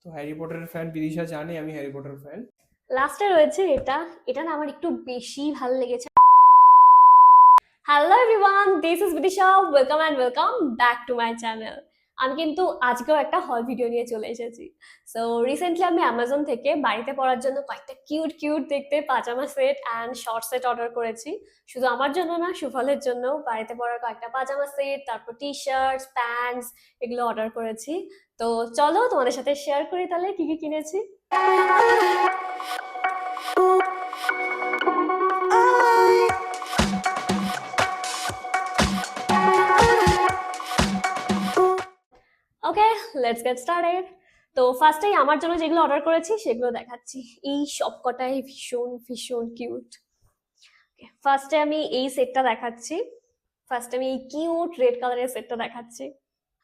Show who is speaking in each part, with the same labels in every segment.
Speaker 1: তো হ্যারি পটারের ফ্যান বিদিশা জানে আমি হ্যারি পটার ফ্যান।
Speaker 2: লাস্টে রয়েছে এটা। এটা না আমার একটু বেশি ভালো লেগেছে। Hello everyone, this is Bidisha. Welcome and welcome back to my channel. আমি কিন্তু আজকেও একটা হল ভিডিও নিয়ে চলে এসেছি। সো রিসেন্টলি আমি অ্যামাজন থেকে বাড়িতে পরার জন্য কয়েকটা কিউট কিউট দেখতে pyjama set and short set order করেছি। শুধু আমার জন্য না, সুফলের জন্য বাড়িতে পরার কয়েকটা পাজামা সেট, তারপর টি শার্টস, প্যান্টস, এগুলো অর্ডার করেছি। তো চলো তোমাদের সাথে শেয়ার করি তাহলে কি কি কিনেছি। ওকে, লেটস গেট স্টার্টেড। তো ফার্স্টেই আমার জন্য যেগুলো অর্ডার করেছি সেগুলো দেখাচ্ছি। এই সবকটাই ভীষণ ভীষণ কিউট। ফার্স্টে আমি এই সেটটা দেখাচ্ছি। ফার্স্টে আমি এই কিউট রেড কালারের সেটটা দেখাচ্ছি।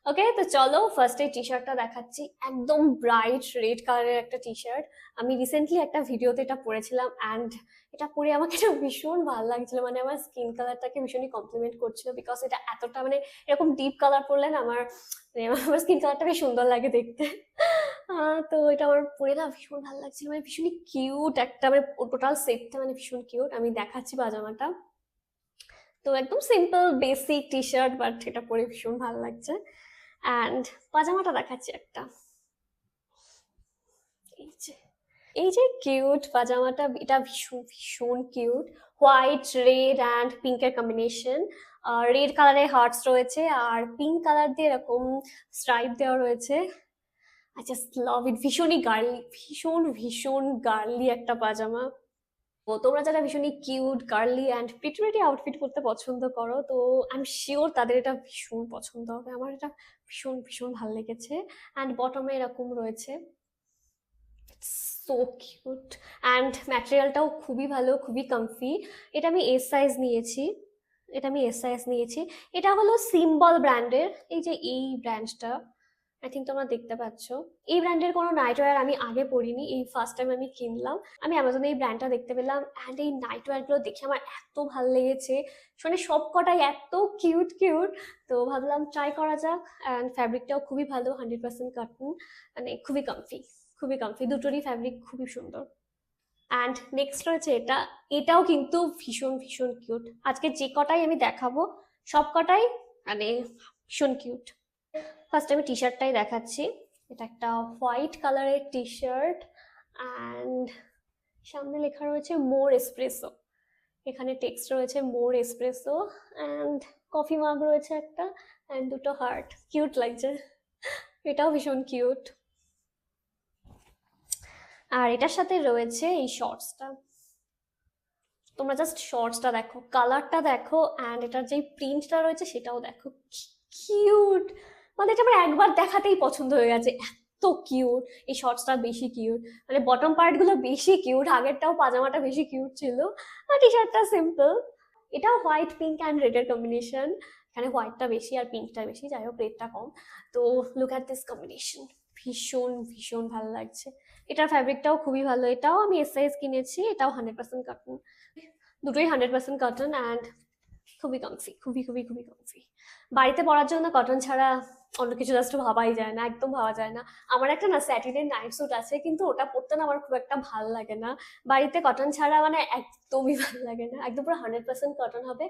Speaker 2: ওকে, তো চলো ফার্স্টে টি শার্টটা দেখাচ্ছি। একদম ব্রাইট রেড কালারের একটা টি শার্ট। আমি রিসেন্টলি একটা ভিডিওতে এটা পরেছিলাম অ্যান্ড এটা পরে আমাকে এটা ভীষণ ভালো লাগছিল। মানে আমার স্কিন কালারটাকে ভীষণই কমপ্লিমেন্ট করছিল, বিকজ এটা এতটা মানে এরকম ডিপ কালার পরলে না আমার মানে আমার স্কিন কালারটা বেশ সুন্দর লাগে দেখতে। তো এটা আমার পরে না ভীষণ ভালো লাগছিল, মানে ভীষণই কিউট একটা, মানে টোটাল সেটটা মানে ভীষণ কিউট। আমি দেখাচ্ছি পাজামাটা। তো একদম simple basic T shirt, but এটা পরে ভীষণ ভালো লাগছে। অ্যান্ড পাজামাটা দেখাচ্ছি একটা। এই যে এই যে কিউট পাজামাটা, এটা ভীষণ ভীষণ কিউট। হোয়াইট, রেড অ্যান্ড পিঙ্কের কম্বিনেশন। রেড কালারে হার্টস রয়েছে আর পিঙ্ক কালার দিয়ে এরকম স্ট্রাইপ দেওয়া রয়েছে। I just love it. ভীষণই গার্লি, ভীষণ ভীষণ গার্লি একটা পাজামা। তো তোমরা যারা ভীষণই cute, গার্লি and pretty pretty outfit করতে পছন্দ করো, তো আই এম শিওর তাদের এটা ভীষণ পছন্দ হবে। আমার এটা ভীষণ ভীষণ ভালো লেগেছে। অ্যান্ড বটমে এরকম রয়েছে। সো কিউট অ্যান্ড ম্যাটেরিয়ালটাও খুবই ভালো, খুবই কমফি। এটা আমি এস সাইজ নিয়েছি। এটা হলো সিম্বল ব্র্যান্ডের। এই যে এই ব্র্যান্ডটা, আই থিঙ্ক তোমরা দেখতে পাচ্ছ। এই ব্র্যান্ডের কোনো নাইটওয়্যার আমি আগে পরিনি, এই ফার্স্ট টাইম আমি কিনলাম। আমি অ্যামাজনে এই ব্র্যান্ডটা দেখতে পেলাম অ্যান্ড এই নাইটওয়্যারগুলো দেখে আমার এত ভালো লেগেছে। মানে সব কটাই এত কিউট কিউট। তো ভাবলাম ট্রাই করা যাক। অ্যান্ড ফ্যাব্রিকটাও খুবই ভালো, 100% কটন। মানে খুবই কমফি, খুবই কমফি। দুটোরই ফ্যাব্রিক খুবই সুন্দর। অ্যান্ড নেক্সট রয়েছে এটা। এটাও কিন্তু ভীষণ ভীষণ কিউট। আজকে যে কটাই আমি দেখাবো সব কটাই মানে ভীষণ কিউট। ফার্স্ট আমি টি শার্টটাই দেখাচ্ছি। এটা একটা হোয়াইট কালারের টি শার্ট অ্যান্ড সামনে লেখা রয়েছে মোর এসপ্রেসো। এখানে টেক্সট রয়েছে মোর এসপ্রেসো অ্যান্ড কফি মাগ রয়েছে একটা অ্যান্ড দুটো হার্ট। কিউট লাগছে, এটাও ভীষণ কিউট। আর এটার সাথে রয়েছে এই শর্টসটা। তোমরা জাস্ট শর্টসটা দেখো, কালারটা দেখো অ্যান্ড এটার যে প্রিন্টটা রয়েছে সেটাও দেখো। কিউট, মানে এটা আমার একবার দেখাতেই পছন্দ হয়ে গেছে, এত কিউট। এই শর্টসটা বেশি কিউট, মানে বটম পার্ট গুলো বেশি কিউট। আগেরটাও পাজামাটা বেশি কিউট ছিল, আর টি শার্টটা সিম্পল। এটাও হোয়াইট, পিঙ্ক অ্যান্ড রেডের কম্বিনেশন। এখানে হোয়াইটটা বেশি আর পিঙ্কটা বেশি, যাই হোক রেডটা কম। তো লুক অ্যাট দিস কম্বিনেশন, ভীষণ ভীষণ ভালো লাগছে। এটার ফ্যাব্রিকটাও খুবই ভালো। এটাও আমি এস সাইজ কিনেছি, এটাও 100% কটন। দুটোই 100% কটন অ্যান্ড খুবই কমফি, খুবই খুবই খুবই কমফি। বাড়িতে পরার জন্য কটন ছাড়া অন্য কিছু জাস্ট ভাবাই যায় না, একদম ভাবা যায় না। আমার একটা না স্যাটিনের নাইট স্যুট আছে, কিন্তু ওটা পরতে না আমার খুব একটা ভাল লাগে না। বাড়িতে কটন ছাড়া মানে একদমই ভালো লাগে না। একদম পুরো 100% কটন হবে,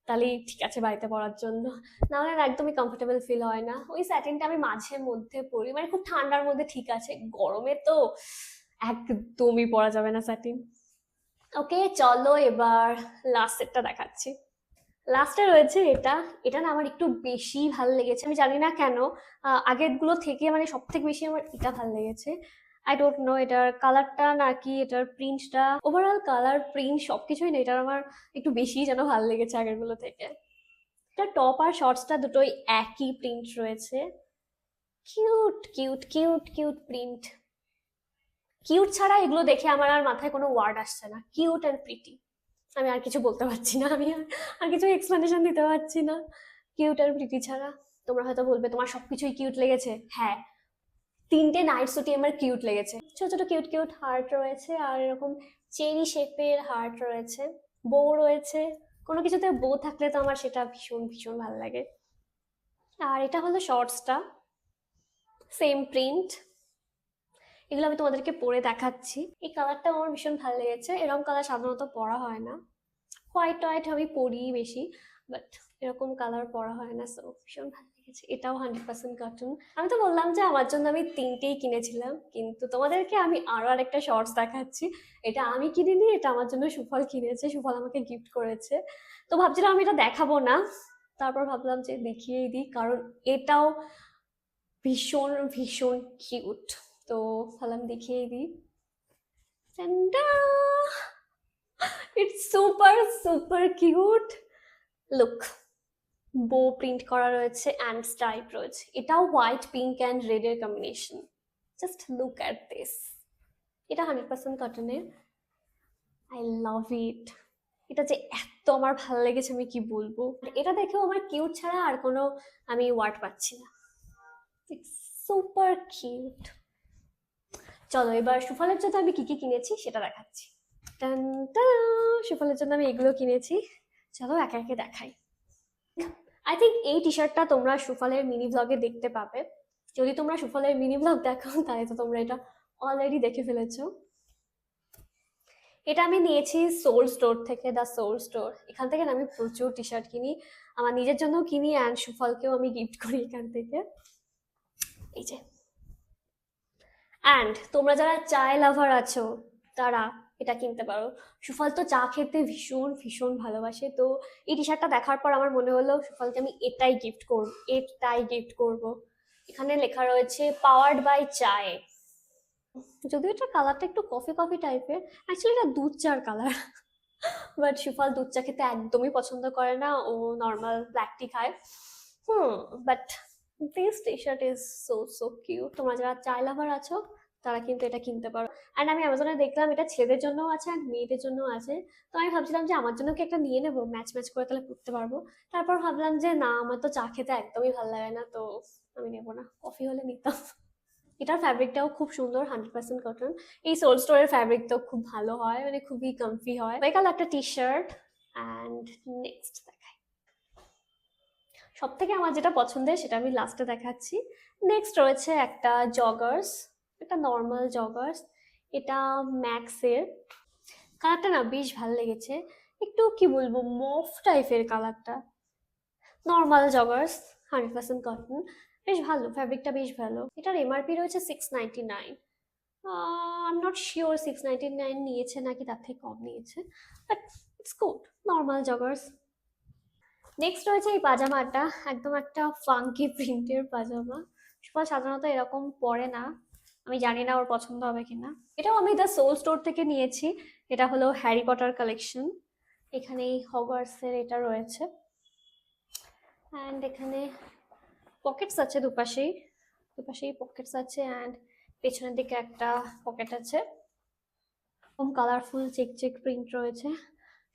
Speaker 2: তাহলেই ঠিক আছে বাড়িতে পরার জন্য। না হলে না একদমই কমফোর্টেবল ফিল হয় না। ওই স্যাটিনটা আমি মাঝে মধ্যে পরি, মানে খুব ঠান্ডার মধ্যে ঠিক আছে, গরমে তো একদমই পরা যাবে না স্যাটিন। ওকে, চলো এবার লাস্ট সেটটা দেখাচ্ছি। লাস্টে রয়েছে এটা। এটা না আমার একটু বেশি ভালো লেগেছে, আমি জানি না কেন। আগের গুলো থেকে মানে সব থেকে বেশি আমার এটা ভালো লেগেছে। আই ডোন্ট নো এটার কালারটা নাকি এটার প্রিন্টটা, ওভারঅল কালার, প্রিন্ট সবকিছুই না এটার আমার একটু বেশি যেন ভালো লেগেছে আগের গুলো থেকে। এটা টপ আর শর্টসটা দুটোই একই প্রিন্ট রয়েছে। Cute cute cute cute print. Cute ছাড়া এগুলো দেখে আমার আর মাথায় কোনো ওয়ার্ড আসছে না। কিউট অ্যান্ড প্রিটি, আমি আর কিছু বলতে পারছি না। আমি আর কিছু এক্সপ্লেনেশন দিতে পারছি না কিউট আর প্রিটি ছাড়া। তোমরা হয়তো বলবে তোমার সবকিছুই কিউট লেগেছে। হ্যাঁ, তিনটে নাইট স্যুটই আমার কিউট লেগেছে। ছোট ছোট কিউট কিউট হার্ট রয়েছে আর এরকম চেরি শেপের হার্ট রয়েছে, বউ রয়েছে। কোনো কিছুতে বউ থাকলে তো আমার সেটা ভীষণ ভীষণ ভালো লাগে। আর এটা হলো শর্টসটা, সেম প্রিন্ট। এগুলো আমি তোমাদেরকে পরে দেখাচ্ছি। এই কালারটা আমার ভীষণ ভালো লেগেছে, এরকম কালার সাধারণত পরা হয় না। হোয়াইট হোয়াইট আমি পরি বেশি, বাট এরকম কালার পরা হয় না, সো ভীষণ ভালো লেগেছে। এটাও 100% কটন। আমি তো বললাম যে আমার জন্য আমি তিনটেই কিনেছিলাম, কিন্তু তোমাদেরকে আমি আরো আরেকটা শর্টস দেখাচ্ছি। এটা আমি কিনিনি, এটা আমার জন্য সুফল কিনেছে, সুফল আমাকে গিফট করেছে। তো ভাবছিলাম আমি এটা দেখাবো না, তারপর ভাবলাম যে দেখিয়েই দিই, কারণ এটাও ভীষণ ভীষণ কিউট। তো ভাবলাম দেখিয়েই দিই। It's super super cute. Look, বো প্রিন্ট করা রয়েছে অ্যান্ড স্ট্রাইপ রয়েছে, এটাও হোয়াইট পিঙ্ক অ্যান্ড রেড এর combination. Just look at this. এটা 100% কটনের। আই লাভ ইট। এটা যে এত আমার ভালো লেগেছে আমি কি বলবো। এটা দেখেও আমার কিউট ছাড়া আর কোনো আমি ওয়ার্ড পাচ্ছি না। It's super cute. চলো এবার সুফলের জন্য আমি কি কি কিনেছি সেটা দেখাচ্ছি। টান টান, সুফলের জন্য আমি এগুলো কিনেছি, চলো একে একে দেখাই। আই থিঙ্ক এই টি শার্টটা তোমরা সুফলের মিনি ব্লগে দেখতে পাবে। যদি তোমরা সুফলের মিনি ব্লগ দেখো তাহলে তো তোমরা এটা অলরেডি দেখে ফেলেছো। এটা আমি নিয়েছি সোল স্টোর থেকে, দ্য সোল স্টোর। এখান থেকে না আমি প্রচুর টি শার্ট কিনি, আমার নিজের জন্য কিনি অ্যান্ড সুফলকেও আমি গিফট করি এখান থেকে। এই যে, অ্যান্ড তোমরা যারা চায় লাভার আছো তারা এটা কিনতে পারো। সুফল তো চা খেতে ভীষণ ভীষণ ভালোবাসে, তো এই টি শার্টটা দেখার পর আমার মনে হলো সুফলকে আমি এটাই গিফট করব। এখানে লেখা রয়েছে পাওয়ার্ড বাই চায়। যদিও এটা কালারটা একটু কফি কফি টাইপের, অ্যাকচুয়ালি এটা দুধ চার কালার, বাট সুফল দুধ চা খেতে একদমই পছন্দ করে না, ও নর্মাল ব্ল্যাক টি খায়। But this T shirt is so so cute. তোমরা যারা চাই লাভার আছো তারা কিন্তু এটা কিনতে পারো। অ্যান্ড আমি অ্যামাজনে দেখলাম এটা ছেলেদের জন্য আছে অ্যান্ড মেয়েদের জন্য আছে। তো আমি ভাবছিলাম যে আমার জন্য কি একটা নিয়ে নেবো, ম্যাচ ম্যাচ করে তাহলে পরতে পারবো। তারপর ভাবলাম যে না, আমার তো চা খেতে একদমই ভালো লাগে না, তো আমি নেবো না, কফি হলে নিতাম। এটার ফ্যাব্রিকটাও খুব সুন্দর, 100% কটন। এই সোল স্টোরের ফ্যাব্রিক তো খুব ভালো হয়, মানে খুবই কমফি হয়। বেকাল একটা টি শার্ট। অ্যান্ড নেক্সট দেখাই, সব থেকে আমার যেটা পছন্দের সেটা আমি লাস্টে দেখাচ্ছি। নেক্সট রয়েছে একটা জগার্স, একটা নর্মাল জগার্স। এটা ম্যাক্সের। কালারটা না বেশ ভালো লেগেছে, একটু কি বলবো মফ টাইপের কালারটা। নর্মাল জগার্স, 100% কটন, বেশ ভালো, ফ্যাব্রিকটা বেশ ভালো। এটার এমআরপি রয়েছে 699। আই এম নট শিওর 699 নিয়েছে নাকি তার থেকে কম নিয়েছে, but it's good, normal joggers. Next রয়েছে এই পাজামাটা, একদম একটা ফাঙ্কি প্রিন্টের পাজামা। সুপার সাধারণত এরকম পরে না, আমি জানি না ওর পছন্দ হবে কিনা। এটাও আমি দ্য সোল স্টোর থেকে নিয়েছি। এটা হলো হ্যারি পটার কালেকশন। এখানে হগওয়ার্টসের এটা রয়েছে, অ্যান্ড এখানে পকেটস আছে দুপাশেই, পকেটস আছে, অ্যান্ড পেছনের দিকে একটা পকেট আছে। খুব কালারফুল চেক চেক প্রিন্ট রয়েছে।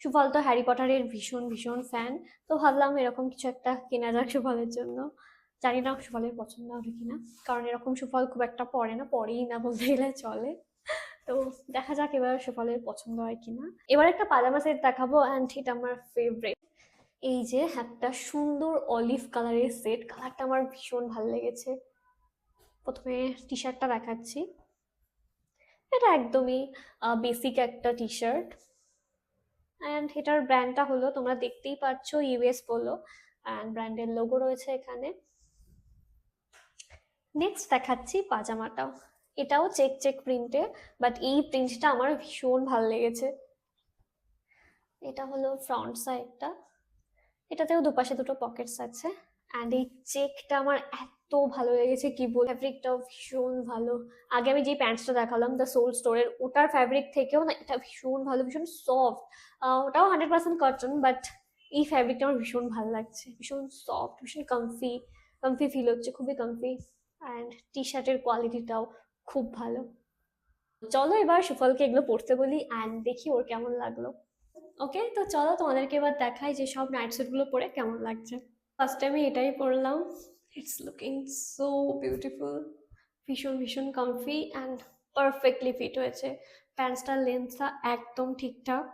Speaker 2: সুফল তো হ্যারি পটারের ভীষণ ভীষণ ফ্যান, তো ভাবলাম এরকম কিছু একটা কেনা যাক সুফলের জন্য। জানি না সুফলের পছন্দ হবে কিনা, কারণ এরকম সুফল খুব একটা পরে না, পরেই না বলতে গেলে চলে। তো দেখা যাক এবার সুফলের পছন্দ হয় কিনা। এবার একটা পাজামা সেট দেখাবো, অ্যান্ড এটা আমার ফেভারিট। এই যে একটা সুন্দর অলিভ কালারের সেট, কালারটা আমার ভীষণ ভালো লেগেছে। প্রথমে টি শার্টটা দেখাচ্ছি। এটা একদমই বেসিক একটা টি শার্ট, অ্যান্ড এটার ব্র্যান্ডটা হলো, তোমরা দেখতেই পাচ্ছ, ইউএস পোলো, অ্যান্ড ব্র্যান্ডের লোগো রয়েছে এখানে। নেক্সট দেখাচ্ছি পাজামাটাও, এটাও চেক চেক প্রিন্টে, বাট এই প্রিন্টটা আমার ভীষণ ভালো লেগেছে। এটা হলো ফ্রন্ট সাইডটা, এটাতেও দুপাশে দুটো পকেটস আছে, অ্যান্ড এই চেকটা আমার এত ভালো লেগেছে কি বল, ফ্যাব্রিকটাও ভীষণ ভালো। আগে আমি যে প্যান্টসটা দেখালাম দ্য সোল স্টোরের, ওটার ফ্যাব্রিক থেকেও না এটা ভীষণ ভালো, ভীষণ সফট। ওটাও 100% কটন, বাট এই ফ্যাব্রিকটা আমার ভীষণ ভালো লাগছে, ভীষণ সফট, ভীষণ কমফি কমফি ফিল হচ্ছে, খুবই কমফি। অ্যান্ড টি শার্টের কোয়ালিটিটাও খুব ভালো। চলো এবার সুফলকে এগুলো পড়তে বলি অ্যান্ড দেখি ওর কেমন লাগলো। ওকে, তো চলো তোমাদেরকে এবার দেখাই যে সব নাইট স্যুটগুলো পরে কেমন লাগছে। ফার্স্ট আমি এটাই পরলাম, ইটস লুকিং সো বিউটিফুল, ভীষণ ভীষণ কমফি অ্যান্ড পারফেক্টলি ফিট হয়েছে। প্যান্টসটার লেন্থটা একদম ঠিকঠাক,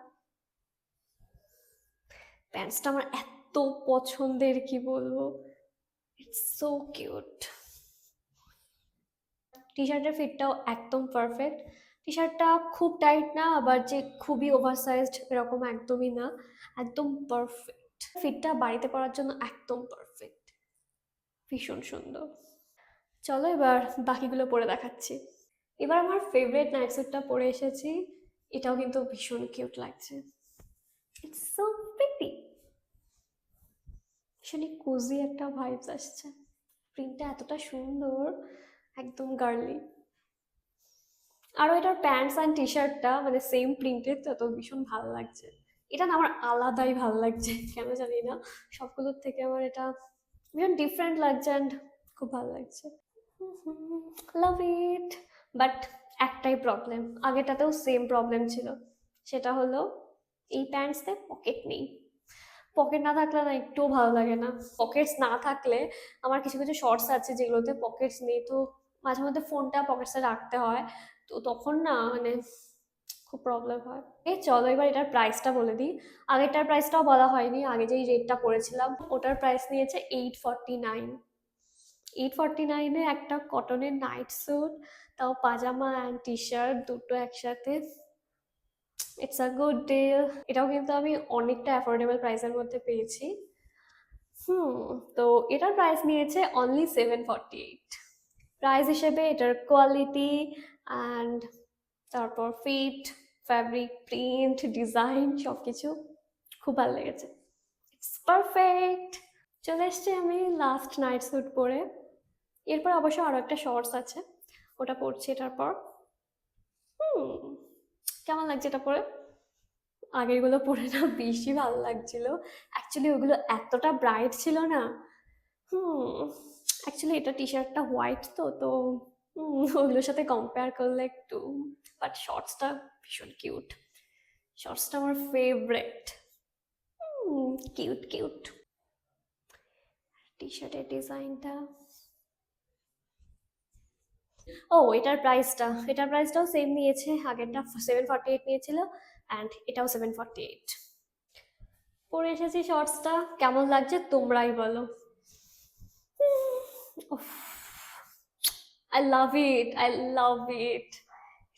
Speaker 2: প্যান্টসটা আমার এত পছন্দের কি বলবো, ইটস সো কিউট। টি শার্টের ফিটটাও একদম পারফেক্ট। টি শার্টটা খুব টাইট না, আবার যে খুবই ওভারসাইজড এরকম একদমই না, একদম পারফেক্ট। ফিটটা বাড়িতে পরার জন্য একদম পারফেক্ট, ভীষণ সুন্দর। চলো এবার বাকিগুলো পরে দেখাচ্ছি। এবার আমার ফেভারিট নাইট স্যুটটা পরে এসেছি, এটাও কিন্তু ভীষণ কিউট লাগছে। ইটস সো প্রিটি, ভীষণই কোজি একটা ভাইবস আসছে। প্রিন্টটা এতটা সুন্দর, একদম গার্লি। আরও এটার প্যান্টস অ্যান্ড টি শার্টটা মানে সেম প্রিন্টের, তো ভীষণ ভালো লাগছে। এটা না আমার আলাদাই ভালো লাগছে, কেন জানি না, সবগুলোর থেকে আমার এটা ভীষণ ডিফারেন্ট লাগছে অ্যান্ড খুব ভালো লাগছে। লাভ ইট। বাট একটাই প্রবলেম, আগেটাতেও সেম প্রবলেম ছিল, সেটা হলো এই প্যান্টসতে পকেট নেই। পকেট না থাকলে না একটুও ভালো লাগে না। পকেটস না থাকলে আমার কিছু কিছু শর্টস আছে যেগুলোতে পকেটস নেই, তো মাঝে মধ্যে ফোনটা পকেটসে রাখতে হয়, তো তখন না মানে খুব প্রবলেম হয়। এই চলো এবার এটার প্রাইসটা বলে দিই। আগেরটার প্রাইসটাও বলা হয়নি, আগে যেই রেটটা পড়েছিলাম ওটার প্রাইস নিয়েছে 849। 849-এ একটা কটনের নাইট স্যুট, তাও পাজামা অ্যান্ড টি শার্ট দুটো একসাথে, ইটস আ গুড ডিল। এটাও কিন্তু আমি অনেকটা অ্যাফোর্ডেবল প্রাইসের মধ্যে পেয়েছি। তো এটার প্রাইস নিয়েছে অনলি 748। প্রাইস হিসেবে এটার কোয়ালিটি অ্যান্ড তারপর ফিট, ফ্যাব্রিক, প্রিন্ট, ডিজাইন সব কিছু খুব ভালো লেগেছে, ইটস পারফেক্ট। চলে এসছি আমি লাস্ট নাইট স্যুট পরে। এরপর অবশ্য আরও একটা শর্টস আছে, ওটা পরছি এটার পর। কেমন লাগছে এটা পরে? আগেরগুলো পরে না বেশি ভালো লাগছিল, অ্যাকচুয়ালি ওগুলো এতটা ব্রাইট ছিল না। অ্যাকচুয়ালি এটা টি শার্টটা হোয়াইট, তো ওগুলোর সাথে কম্পেয়ার করলে একটু, বাট শর্টসটা ভীষণ কিউট, শর্টসটা আমার ফেভারেট, কিউট কিউট। টি শার্টের ডিজাইনটা, ও এটার প্রাইসটাও সেম নিয়েছে, আগেরটা 748 নিয়েছিল অ্যান্ড এটাও 748। পরে এসেছি শর্টসটা, কেমন লাগছে তোমরাই বলো। I love it, I love it,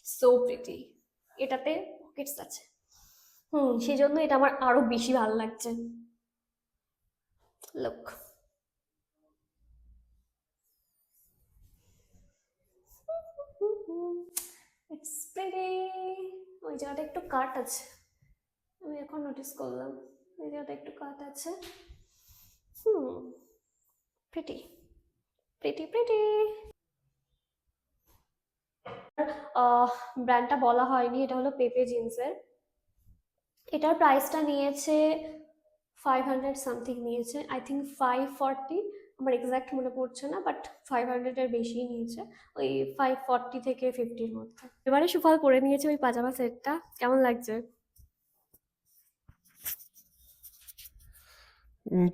Speaker 2: so pretty. এটাতে পকেটস আছে, সেই জন্য এটা আমার আরো বেশি ভালো লাগছে। Look, it's pretty. ওই জায়গাটা একটু কাট আছে, আমি এখন নোটিস করলাম, ওই জায়গাটা একটু কাট আছে। Pretty pretty pretty. ব্র্যান্ডটা বলা হয়নি, এটা হলো পেপে জিন্সের। এটার প্রাইসটা নিয়েছে 500 সামথিং নিয়েছে, আই থিঙ্ক 540, আমার এক্স্যাক্ট মনে পড়ছে না, বাট 500-এর বেশি নিয়েছে, ওই 540 থেকে 50-র মধ্যে। এবারে সুফল পরে নিয়েছে ওই পাজামা সেটটা, কেমন লাগছে?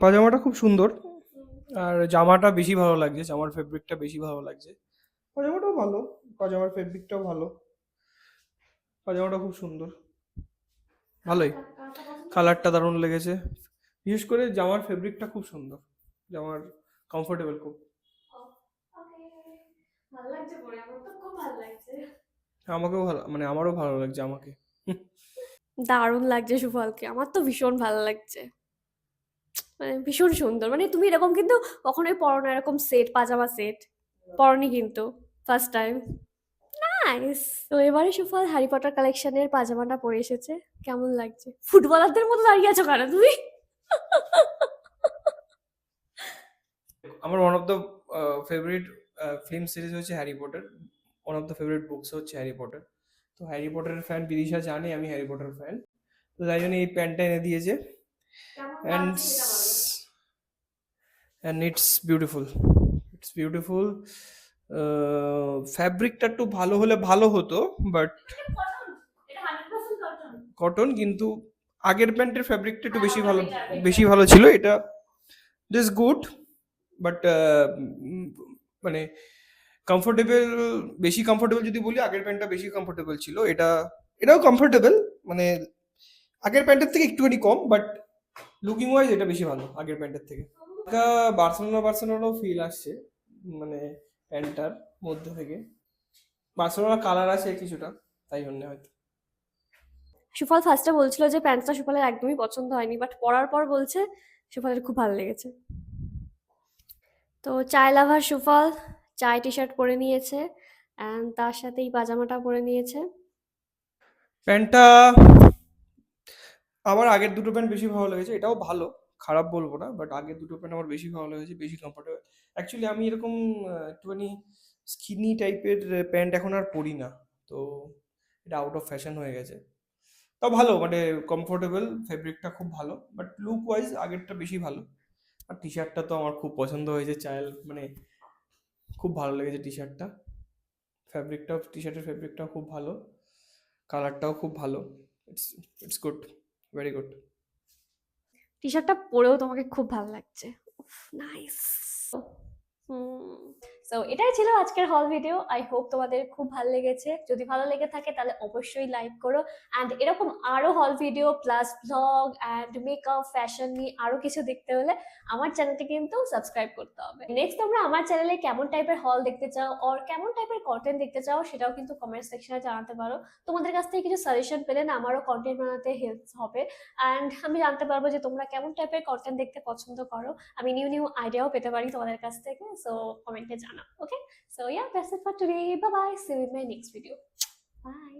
Speaker 1: পাজামাটা খুব সুন্দর, আর জামাটা বেশি ভালো লাগছে, জামার ফেব্রিকটা বেশি ভালো লাগছে। পাজামাটাও ভালো, পাজামার ফেব্রিকটাও ভালো, পাজামাটা খুব সুন্দর, ভালোই, কালারটা দারুণ লেগেছে। বিশেষ করে জামার ফেব্রিকটা খুব সুন্দর, জামার কমফোর্টেবল খুব।
Speaker 2: ভালো লাগছে পরে, আমার তো খুব ভালো লাগছে।
Speaker 1: আমাকেও ভালো, মানে আমারও ভালো লাগছে আমাকে।
Speaker 2: দারুণ লাগছে সুফলকে, আমার তো ভীষণ ভালো লাগছে, মানে ভীষণ সুন্দর। মানে তুমি এরকম কিন্তু কখনোই পরো না, এরকম সেট, পাজামা সেট পরনি কিন্তু, ফার্স্ট টাইম। নাইস। তো এবারে সুফল হ্যারি পটার কালেকশনের পাজামাটা পরে এসেছে, কেমন লাগছে? ফুটবলারদের মতো দাঁড়িয়ে আছো কেন তুমি?
Speaker 1: আমার one of the favourite film series হচ্ছে Harry Potter, one of the favourite books হচ্ছে হ্যারি পটার। তো হ্যারি পটারের ফ্যান বিদিশা জানে আমি হ্যারি পটার ফ্যান, তো তাই জন্য এই প্যান্টটা এনে দিয়েছে। And it's beautiful, it's beautiful. ফ্যাব্রিকটা একটু ভালো হলে ভালো হতো, বাট কটন, কিন্তু আগের প্যান্টের ফ্যাব্রিকটা একটু বেশি ভালো ছিল। এটা দিস গুড, বাট মানে কমফোর্টেবল, বেশি কমফোর্টেবল যদি বলি, আগের প্যান্টটা বেশি কমফোর্টেবল ছিল। এটাও কমফোর্টেবল, মানে আগের প্যান্টের থেকে একটুখানি কম, বাট লুকিং ওয়াইজ এটা বেশি ভালো আগের প্যান্টের থেকে। বার্সেলোনাও ফিল আসছে মানে প্যান্টটার মধ্যে থেকে। বার্সেলোনা কালার আছে কিছুটা, তাই জন্য হয়তো।
Speaker 2: সুফল ফার্স্টে বলছিল যে প্যান্টটা সুফলের একদমই পছন্দ হয়নি, বাট পরার পর বলছে সুফলের খুব ভালো লেগেছে। তো চায় লাভার সুফল চায় টি শার্ট পরে নিয়েছে অ্যান্ড তার সাথে এই পাজামাটা পরে নিয়েছে।
Speaker 1: প্যান্টটা আমার আগের দুটো প্যান্ট বেশি ভালো লেগেছে, এটাও ভালো, খারাপ বলবো না, বাট আগের দুটো প্যান্ট আমার বেশি ভালো লেগেছে, বেশি কমফোর্টেবল। অ্যাকচুয়ালি আমি এরকম একটুখানি স্কিনি টাইপের প্যান্ট এখন আর পরি না, তো এটা আউট অফ ফ্যাশন হয়ে গেছে। তাও ভালো, মানে কমফোর্টেবল, ফেব্রিকটা খুব ভালো, বাট লুক ওয়াইজ আগেরটা বেশি ভালো। আর টি শার্টটা তো আমার খুব পছন্দ হয়েছে, চাইল মানে খুব ভালো লেগেছে টি শার্টটা। ফ্যাব্রিকটাও, টি শার্টের ফেব্রিকটাও খুব ভালো, কালারটাও খুব ভালো। It's it's good, very good.
Speaker 2: T শার্টটা পরেও তোমাকে খুব ভালো লাগছে, নাইস। সো এটাই ছিল আজকের হল ভিডিও। আই হোপ তোমাদের খুব ভালো লেগেছে। যদি ভালো লেগে থাকে তাহলে অবশ্যই লাইক করো, অ্যান্ড এরকম আরো হল video plus blog and makeup fashion নিয়ে আরো কিছু দেখতে হলে আমার চ্যানেলটি কিন্তু সাবস্ক্রাইব করতে হবে। নেক্সট তোমরা আমার চ্যানেলে কেমন টাইপের হল দেখতে চাও আর কেমন টাইপের কন্টেন্ট দেখতে চাও সেটাও কিন্তু কমেন্ট সেকশনে জানাতে পারো। তোমাদের কাছ থেকে কিছু সাজেশন পেলে না আমারও কন্টেন্ট বানাতে হেল্প হবে, অ্যান্ড আমি জানতে পারবো যে তোমরা কেমন টাইপের কন্টেন্ট দেখতে পছন্দ করো। আমি নিউ নিউ আইডিয়াও পেতে পারি তোমাদের কাছ থেকে। সো কমেন্টে জানাও। ওকে, so yeah, that's it for today. Bye bye, see you in my next video. Bye.